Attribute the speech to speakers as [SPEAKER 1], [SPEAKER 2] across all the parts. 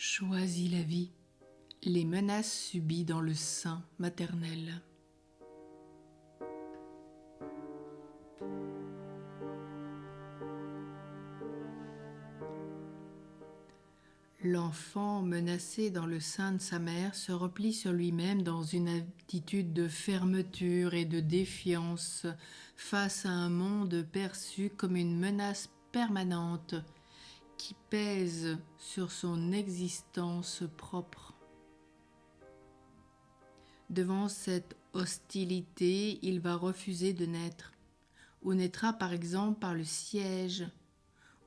[SPEAKER 1] Choisis la vie, les menaces subies dans le sein maternel. L'enfant menacé dans le sein de sa mère se replie sur lui-même dans une attitude de fermeture et de défiance face à un monde perçu comme une menace permanente qui pèse sur son existence propre. Devant cette hostilité, il va refuser de naître, ou naîtra par exemple par le siège,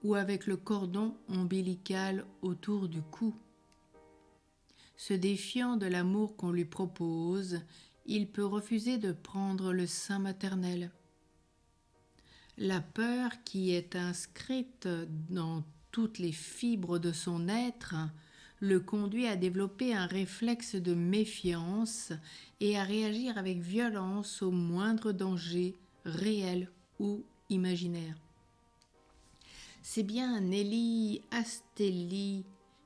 [SPEAKER 1] ou avec le cordon ombilical autour du cou. Se défiant de l'amour qu'on lui propose, il peut refuser de prendre le sein maternel. La peur qui est inscrite dans toutes les fibres de son être le conduit à développer un réflexe de méfiance et à réagir avec violence au moindre danger réel ou imaginaire. C'est bien Nelly Astelli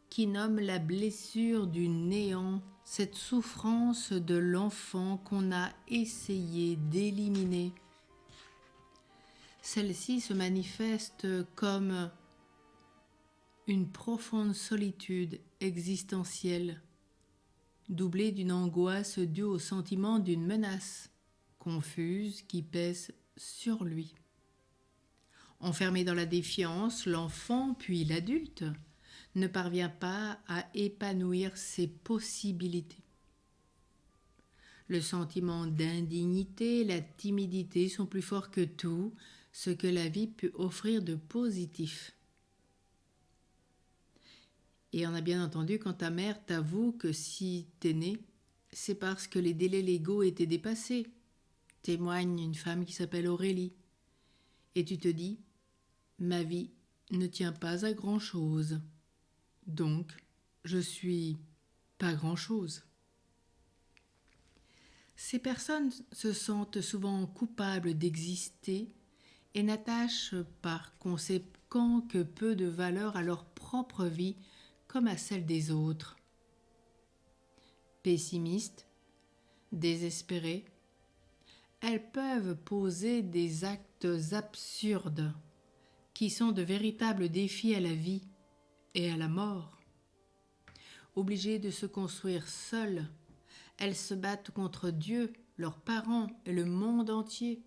[SPEAKER 1] qui nomme la blessure du néant cette souffrance de l'enfant qu'on a essayé d'éliminer. Celle-ci se manifeste comme une profonde solitude existentielle, doublée d'une angoisse due au sentiment d'une menace confuse qui pèse sur lui. Enfermé dans la défiance, l'enfant, puis l'adulte, ne parvient pas à épanouir ses possibilités. Le sentiment d'indignité, la timidité sont plus forts que tout ce que la vie peut offrir de positif. Et on a bien entendu quand ta mère t'avoue que si t'es né, c'est parce que les délais légaux étaient dépassés, témoigne une femme qui s'appelle Aurélie. Et tu te dis, ma vie ne tient pas à grand-chose, donc je suis pas grand-chose. Ces personnes se sentent souvent coupables d'exister et n'attachent par conséquent que peu de valeur à leur propre vie comme à celle des autres. Pessimistes, désespérées, elles peuvent poser des actes absurdes qui sont de véritables défis à la vie et à la mort. Obligées de se construire seules, elles se battent contre Dieu, leurs parents et le monde entier.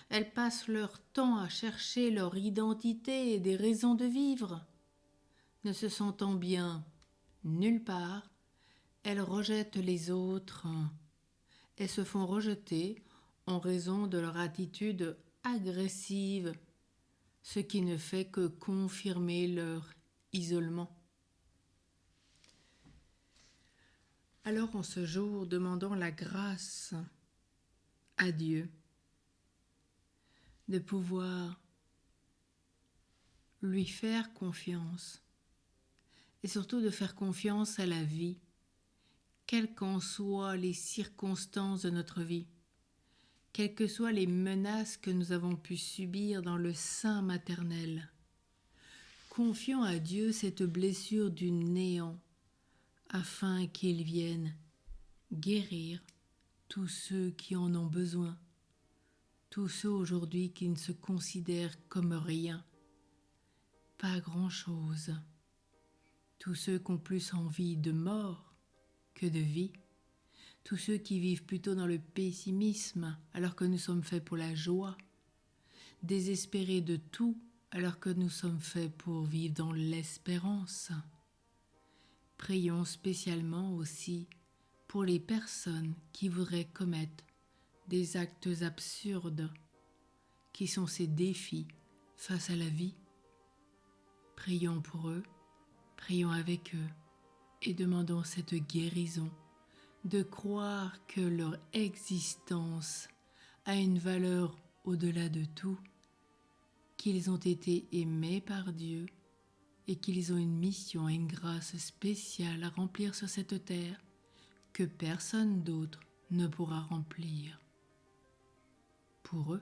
[SPEAKER 1] Elles passent leur temps à chercher leur identité et des raisons de vivre. Ne se sentant bien nulle part, elles rejettent les autres et se font rejeter en raison de leur attitude agressive, ce qui ne fait que confirmer leur isolement. Alors en ce jour, demandons la grâce à Dieu de pouvoir lui faire confiance et surtout de faire confiance à la vie, quelles qu'en soient les circonstances de notre vie, quelles que soient les menaces que nous avons pu subir dans le sein maternel. Confions à Dieu cette blessure du néant afin qu'il vienne guérir tous ceux qui en ont besoin, tous ceux aujourd'hui qui ne se considèrent comme rien, pas grand-chose, tous ceux qui ont plus envie de mort que de vie, tous ceux qui vivent plutôt dans le pessimisme alors que nous sommes faits pour la joie, désespérés de tout alors que nous sommes faits pour vivre dans l'espérance. Prions spécialement aussi pour les personnes qui voudraient commettre des actes absurdes, qui sont ces défis face à la vie. Prions pour eux, prions avec eux et demandons cette guérison, de croire que leur existence a une valeur au-delà de tout, qu'ils ont été aimés par Dieu et qu'ils ont une mission et une grâce spéciale à remplir sur cette terre que personne d'autre ne pourra remplir. Pour eux,